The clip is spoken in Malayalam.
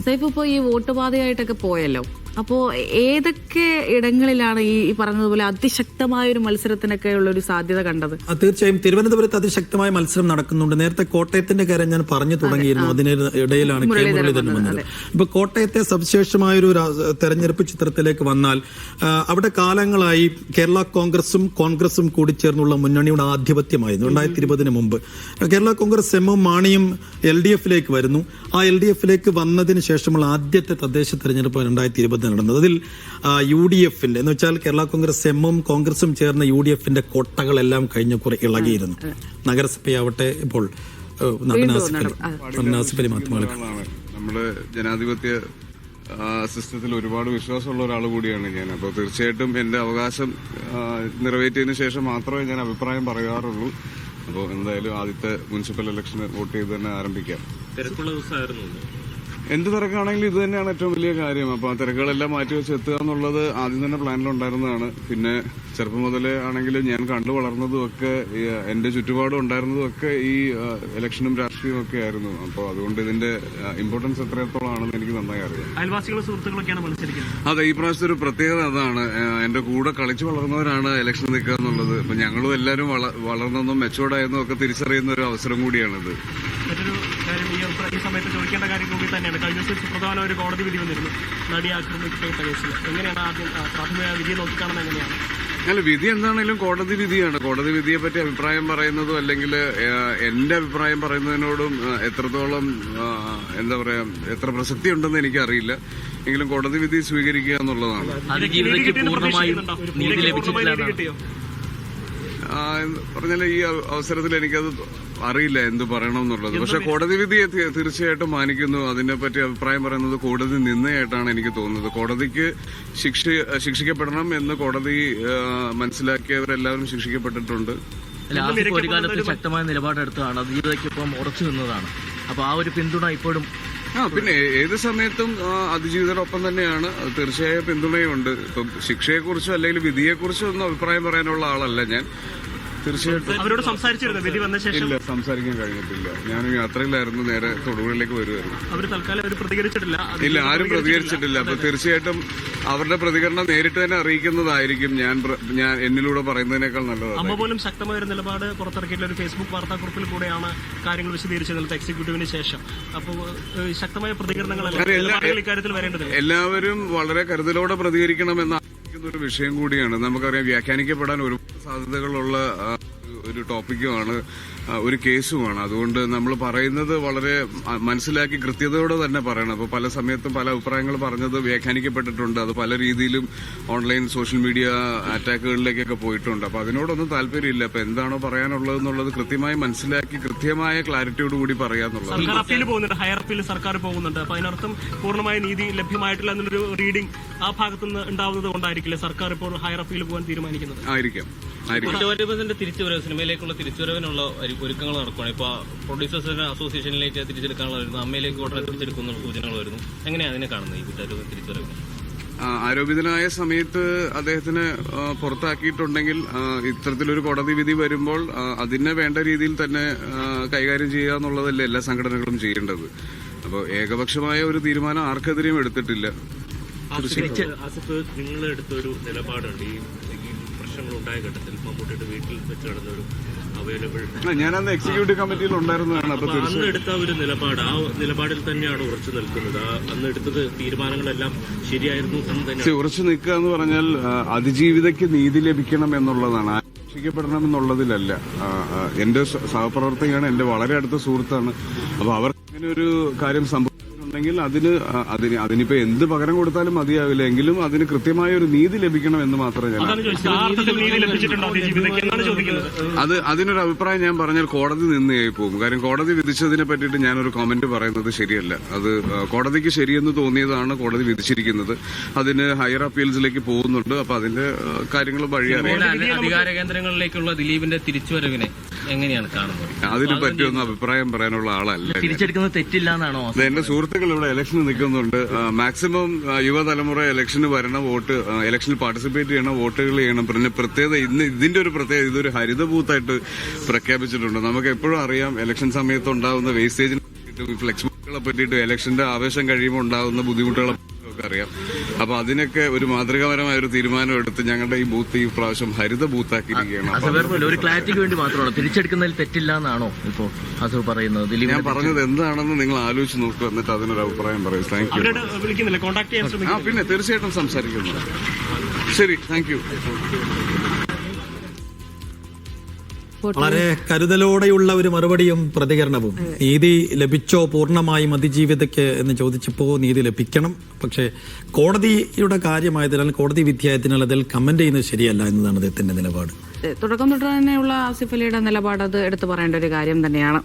സൈഫ് ഇപ്പോൾ ഈ വോട്ട് ബാധയായിട്ടൊക്കെ പോയല്ലോ, അപ്പോ ഏതൊക്കെ ഇടങ്ങളിലാണ് ഈ പറഞ്ഞതുപോലെ അതിശക്തമായ ഒരു മത്സരത്തിനൊക്കെ ഉള്ള ഒരു സാധ്യത കണ്ടത്? തീർച്ചയായും തിരുവനന്തപുരത്ത് അതിശക്തമായ മത്സരം നടക്കുന്നുണ്ട്. നേരത്തെ കോട്ടയത്തിന്റെ കാര്യം ഞാൻ പറഞ്ഞു തുടങ്ങിയിരുന്നു, അതിനിടയിലാണ് കെ മുരളീധരൻ വന്നത്. ഇപ്പൊ കോട്ടയത്തെ സവിശേഷമായൊരു തെരഞ്ഞെടുപ്പ് ചിത്രത്തിലേക്ക് വന്നാൽ അവിടെ കാലങ്ങളായി കേരള കോൺഗ്രസും കൂടി ചേർന്നുള്ള മുന്നണിയുടെ ആധിപത്യമായിരുന്നു. 2020 മുമ്പ് കേരള കോൺഗ്രസ് എമ്മും മാണിയും LDF-ലേക്ക് വരുന്നു. ആ LDF-ലേക്ക് വന്നതിന് ശേഷമുള്ള ആദ്യത്തെ തദ്ദേശ തെരഞ്ഞെടുപ്പ് 2020 നടന്നത്. അതിൽ UDF-ന്റെ എന്ന് വെച്ചാൽ കേരള കോൺഗ്രസ് എമ്മും കോൺഗ്രസും ചേർന്ന UDF-ന്റെ കോട്ടകളെല്ലാം കഴിഞ്ഞ കുറെ ഇളകിയിരുന്നു. നഗരസഭയാവട്ടെ ഇപ്പോൾ നാസിഫലി മാധ്യമങ്ങളാണ്. നമ്മുടെ ജനാധിപത്യ സിസ്റ്റത്തിൽ ഒരുപാട് വിശ്വാസമുള്ള ഒരാൾ കൂടിയാണ് ഞാൻ. അപ്പോൾ തീർച്ചയായിട്ടും എന്റെ അവകാശം നിറവേറ്റിയതിനു ശേഷം മാത്രമേ ഞാൻ അഭിപ്രായം പറയാറുള്ളൂ. അപ്പോൾ എന്തായാലും ആദ്യത്തെ മുനിസിപ്പൽ ഇലക്ഷന് വോട്ട് ചെയ്ത് തന്നെ ആരംഭിക്കാം. തിരക്കുള്ള ദിവസമായിരുന്നു. എന്ത് തിരക്കാണെങ്കിലും ഇത് തന്നെയാണ് ഏറ്റവും വലിയ കാര്യം. അപ്പൊ ആ തിരക്കുകളെല്ലാം മാറ്റിവെച്ച് എത്തുക എന്നുള്ളത് ആദ്യം തന്നെ പ്ലാനിലുണ്ടായിരുന്നതാണ്. പിന്നെ ചെറുപ്പം മുതലേ ആണെങ്കിലും ഞാൻ കണ്ടു വളർന്നതും ഒക്കെ എന്റെ ചുറ്റുപാടും ഉണ്ടായിരുന്നതും ഒക്കെ ഈ ഇലക്ഷനും രാഷ്ട്രീയവും ഒക്കെ ആയിരുന്നു. അപ്പോൾ അതുകൊണ്ട് ഇതിന്റെ ഇമ്പോർട്ടൻസ് എത്രത്തോളം ആണെന്ന് എനിക്ക് നന്നായി അറിയാം. അയൽവാസികളും സുഹൃത്തുക്കളൊക്കെയാണ് മത്സരിക്കുന്നത്. അതെ, ഈ പ്രാവശ്യത്തെ ഒരു പ്രത്യേകത അതാണ്. എന്റെ കൂടെ കളിച്ചു വളർന്നവരാണ് ഇലക്ഷൻ നിൽക്കുക എന്നുള്ളത്. അപ്പൊ ഞങ്ങളും എല്ലാവരും വളർന്നെന്നും മെച്ചോർഡായെന്നും ഒക്കെ തിരിച്ചറിയുന്ന ഒരു അവസരം കൂടിയാണിത്. മറ്റൊരു കാര്യം ഈ സമയത്ത് ചോദിക്കേണ്ട കാര്യം കൂടി തന്നെയാണ്. കഴിഞ്ഞ ദിവസം സുപ്രധാന ഒരു കോടതി വിധി വന്നിരുന്നു നടി ആക്രമിക്കപ്പെട്ട കേസിൽ. എങ്ങനെയാണ് ആദ്യം പ്രാഥമിക വിധിയെ നോക്കിക്കാണുന്നത്? എങ്ങനെയാണ്? അല്ല, വിധി എന്താണെങ്കിലും കോടതി വിധിയാണ്. കോടതി വിധിയെ പറ്റി അഭിപ്രായം പറയുന്നതും അല്ലെങ്കിൽ എന്റെ അഭിപ്രായം പറയുന്നതിനോടും എത്രത്തോളം എന്താ പറയാ എത്ര പ്രസക്തി ഉണ്ടെന്ന് എനിക്കറിയില്ല. എങ്കിലും കോടതി വിധി സ്വീകരിക്കുക എന്നുള്ളതാണ്. പറഞ്ഞാൽ ഈ അവസരത്തിൽ എനിക്കത് അറിയില്ല എന്ത് പറയണമെന്നുള്ളത്. പക്ഷെ കോടതി വിധിയെ തീർച്ചയായിട്ടും മാനിക്കുന്നു. അതിനെപ്പറ്റി അഭിപ്രായം പറയുന്നത് കോടതി നിന്നയായിട്ടാണ് എനിക്ക് തോന്നുന്നത്. കോടതിക്ക് ശിക്ഷിക്കപ്പെടണം എന്ന് കോടതി മനസ്സിലാക്കിയവരെല്ലാവരും ശിക്ഷിക്കപ്പെട്ടിട്ടുണ്ട്. ഒരു കാലത്ത് ശക്തമായ നിലപാടെടുത്തതാണ്, അതിജീവിതയ്ക്കൊപ്പം ഉറച്ചു നിന്നതാണ്. അപ്പൊ ആ ഒരു പിന്തുണ ഇപ്പോഴും പിന്നെ ഏത് സമയത്തും അതിജീവിതരോടൊപ്പം തന്നെയാണ്. തീർച്ചയായും പിന്തുണയുണ്ട്. ഇപ്പം ശിക്ഷയെക്കുറിച്ചോ അല്ലെങ്കിൽ വിധിയെക്കുറിച്ചോ ഒന്നും അഭിപ്രായം പറയാനുള്ള ആളല്ല ഞാൻ. തീർച്ചയായിട്ടും അവരോട് സംസാരിച്ചിരുന്നു വിധി വന്ന ശേഷം? ഇല്ല, സംസാരിക്കാൻ കഴിഞ്ഞിട്ടില്ല. ഞാൻ യാത്രയിലായിരുന്നു, നേരെ തൊടുപുഴയിലേക്ക് വരുമായിരുന്നു. അവർ തൽക്കാലം അവർ പ്രതികരിച്ചിട്ടില്ല. ഇല്ല, ആരും പ്രതികരിച്ചിട്ടില്ല. അപ്പൊ തീർച്ചയായിട്ടും അവരുടെ പ്രതികരണം നേരിട്ട് തന്നെ അറിയിക്കുന്നതായിരിക്കും ഞാൻ എന്നിലൂടെ പറയുന്നതിനേക്കാൾ നല്ലതാണ്. അമ്മ പോലും ശക്തമായ ഒരു നിലപാട് പുറത്തിറക്കിയിട്ടുള്ള ഒരു ഫേസ്ബുക്ക് വാർത്താക്കുറിപ്പിൽ കൂടെയാണ് കാര്യങ്ങൾ വിശദീകരിച്ചത് എക്സിക്യൂട്ടീവിന് ശേഷം. അപ്പോൾ ശക്തമായ പ്രതികരണങ്ങൾ ഇക്കാര്യത്തിൽ വരേണ്ടതില്ല. എല്ലാവരും വളരെ കരുതലോടെ പ്രതികരിക്കണമെന്ന ഒരു വിഷയം കൂടിയാണ്. നമുക്കറിയാം, വ്യാഖ്യാനിക്കപ്പെടാൻ ഒരുപാട് സാധ്യതകളുള്ള ഒരു ടോപ്പിക്കുമാണ്, ഒരു കേസുമാണ്. അതുകൊണ്ട് നമ്മൾ പറയുന്നത് വളരെ മനസ്സിലാക്കി കൃത്യതയോടെ തന്നെ പറയണം. അപ്പോൾ പല സമയത്തും പല അഭിപ്രായങ്ങൾ പറഞ്ഞത് വ്യാഖ്യാനിക്കപ്പെട്ടിട്ടുണ്ട്. അത് പല രീതിയിലും ഓൺലൈൻ സോഷ്യൽ മീഡിയ അറ്റാക്കുകളിലേക്കൊക്കെ പോയിട്ടുണ്ട്. അപ്പോൾ അതിനോടൊന്നും താല്പര്യമില്ല. അപ്പോൾ എന്താണോ പറയാനുള്ളത് എന്നുള്ളത് കൃത്യമായി മനസ്സിലാക്കി കൃത്യമായ ക്ലാരിറ്റിയോടുകൂടി പറയാന്നുള്ളത്. സർക്കാർ അപ്പീൽ പോകുന്നുണ്ട്, ഹയർ അപ്പീൽ സർക്കാർ പോകുന്നുണ്ട്. അപ്പോൾ അതിനർത്ഥം പൂർണ്ണമായ നീതി ലഭ്യമായിട്ടില്ല എന്നൊരു റീഡിംഗ് ആ ഭാഗത്തുനിന്ന് ഉണ്ടാവുന്നത് കൊണ്ടായിരിക്കില്ലേ സർക്കാർ ഇപ്പോൾ ഹയർ അപ്പീൽ പോകാൻ തീരുമാനിക്കുന്നത്? ആയിരിക്കാം. തിരിച്ചുവരവ്, സിനിമയിലേക്കുള്ള തിരിച്ചുവരവിനുള്ള ഒരുക്കങ്ങൾ നടക്കുകയാണ്. ഇപ്പൊ പ്രൊഡ്യൂസേഴ്സ് അസോസിയേഷനിലേക്ക് തിരിച്ചെടുക്കാനുള്ള വരുന്നു, അമ്മയിലേക്ക് ഉടനെ തിരിച്ചെടുക്കുന്ന സൂചനകൾ വരുന്നു. എങ്ങനെയാണ് അതിനെ കാണുന്നത് ഈ തിരിച്ചുവരവ്? ആരോപിതനായ സമയത്ത് അദ്ദേഹത്തിന് പുറത്താക്കിയിട്ടുണ്ടെങ്കിൽ ഇത്തരത്തിലൊരു കോടതി വിധി വരുമ്പോൾ അതിനെ വേണ്ട രീതിയിൽ തന്നെ കൈകാര്യം ചെയ്യുക എന്നുള്ളതല്ലേ എല്ലാ സംഘടനകളും ചെയ്യേണ്ടത്. അപ്പോൾ ഏകപക്ഷമായ ഒരു തീരുമാനം ആർക്കെതിരെയും എടുത്തിട്ടില്ല. നിങ്ങൾ എടുത്തൊരു നിലപാടുണ്ട് ഈ പ്രശ്നങ്ങളുണ്ടായ ഘട്ടത്തിൽ മമ്മൂട്ടിയുടെ വീട്ടിൽ വെച്ച് നടന്നൊരു ഞാനന്ന് എക്സിക്യൂട്ടീവ് കമ്മിറ്റിയിൽ ഉണ്ടായിരുന്നതാണ്. അപ്പൊ അന്ന് എടുത്ത ഒരു നിലപാട്, ആ നിലപാടിൽ തന്നെയാണ് ഉറച്ചു നിൽക്കുന്നത്. അന്ന് എടുത്തത് തീരുമാനങ്ങളെല്ലാം ശരിയായിരുന്നു എന്ന് തന്നെ. ഉറച്ചു നിൽക്കുക എന്ന് പറഞ്ഞാൽ അതിജീവിതയ്ക്ക് നീതി ലഭിക്കണം എന്നുള്ളതാണ്, രക്ഷിക്കപ്പെടണം എന്നുള്ളതിലല്ല. എന്റെ സഹപ്രവർത്തകയാണ്, എന്റെ വളരെ അടുത്ത സുഹൃത്താണ്. അപ്പൊ അവർ ഇങ്ങനെ ഒരു കാര്യം സംഭവിച്ചിട്ടുണ്ടെങ്കിൽ അതിനിപ്പോ എന്ത് പകരം കൊടുത്താലും മതിയാവില്ല. എങ്കിലും അതിന് കൃത്യമായ ഒരു നീതി ലഭിക്കണം എന്ന് മാത്രമേ ഞാൻ അതിനൊരു അഭിപ്രായം ഞാൻ പറഞ്ഞാൽ കോടതി നിന്നയായി പോകും. കാര്യം കോടതി വിധിച്ചതിനെ പറ്റിയിട്ട് ഞാനൊരു കമന്റ് പറയുന്നത് ശരിയല്ല. അത് കോടതിക്ക് ശരിയെന്ന് തോന്നിയതാണ് കോടതി വിധിച്ചിരിക്കുന്നത്. അതിന് ഹയർ അപ്പീൽസിലേക്ക് പോകുന്നുണ്ട്. അപ്പൊ അതിന്റെ കാര്യങ്ങൾ വഴിയറിയാം. അധികാര കേന്ദ്രങ്ങളിലേക്കുള്ള ദിലീപിന്റെ തിരിച്ചുവരവിനെ എങ്ങനെയാണ് കാണുന്നത്? അതിനെ പറ്റിയൊന്നും അഭിപ്രായം പറയാനുള്ള ആളല്ല. തിരിച്ചെടുക്കുന്നത് തെറ്റില്ല എന്നാണോ? എന്റെ സുഹൃത്തുക്കൾ ഇവിടെ ഇലക്ഷന് നിൽക്കുന്നുണ്ട്. മാക്സിമം യുവതലമുറ ഇലക്ഷന് വരണം, ഇലക്ഷനിൽ പാർട്ടിസിപ്പേറ്റ് ചെയ്യണം, വോട്ടുകൾ ചെയ്യണം. പിന്നെ പ്രത്യേകത ഇതിന്റെ ഒരു പ്രത്യേകത, ഇതൊരു ഹരിത ബൂത്തായിട്ട് പ്രഖ്യാപിച്ചിട്ടുണ്ട്. നമുക്ക് എപ്പോഴും അറിയാം ഇലക്ഷൻ സമയത്ത് ഉണ്ടാകുന്ന വേസ്റ്റേജിന് ഫ്ലെക്സ് ബോർഡുകൾ ബൂത്തുകളെ പറ്റിയിട്ട് ഇലക്ഷന്റെ ആവേശം കഴിയുമ്പോൾ ഉണ്ടാകുന്ന ബുദ്ധിമുട്ടുകളെ ഒക്കെ അറിയാം. അപ്പൊ അതിനൊക്കെ ഒരു മാതൃകാപരമായ ഒരു തീരുമാനം എടുത്ത് ഞങ്ങളുടെ ഈ ബൂത്ത് ഈ പ്രാവശ്യം ഹരിത ബൂത്താക്കിയിരിക്കുകയാണ്. അസർ ഒരു ക്ലാരിറ്റിക്ക് വേണ്ടി മാത്രമാണോ തിരിച്ചെടുക്കുന്നതിൽ തെറ്റില്ല എന്നാണോ ഇപ്പോ അസർ പറയുന്നത്? ഞാൻ പറഞ്ഞത് എന്താണെന്ന് നിങ്ങൾ ആലോചിച്ച് നോക്കുക, എന്നിട്ട് അതിനൊരു അഭിപ്രായം പറയും. Thank you. അവരോട് വിളിക്കുന്നില്ല, കോൺടാക്ട് ചെയ്യാൻ ശ്രമിക്കും. പിന്നെ തീർച്ചയായിട്ടും സംസാരിക്കുന്നു. ശരി, താങ്ക് യു. വളരെ കരുതലോടെയുള്ള ഒരു മറുപടിയും പ്രതികരണവും. നീതി ലഭിച്ചോ പൂർണ്ണമായും അതിജീവിതയ്ക്ക് എന്ന് ചോദിച്ചപ്പോൾ നീതി ലഭിക്കണം. പക്ഷേ കോടതിയുടെ കാര്യമായതിനാൽ, കോടതി വിധിയായതിനാൽ അതിൽ കമന്റ് ചെയ്യുന്നത് ശരിയല്ല എന്നതാണ് അദ്ദേഹത്തിന്റെ നിലപാട്. തുടക്കം തൊട്ട് തന്നെയുള്ള ആസിഫ് അലിയുടെ നിലപാട് അത് എടുത്തു പറയേണ്ട ഒരു കാര്യം തന്നെയാണ്.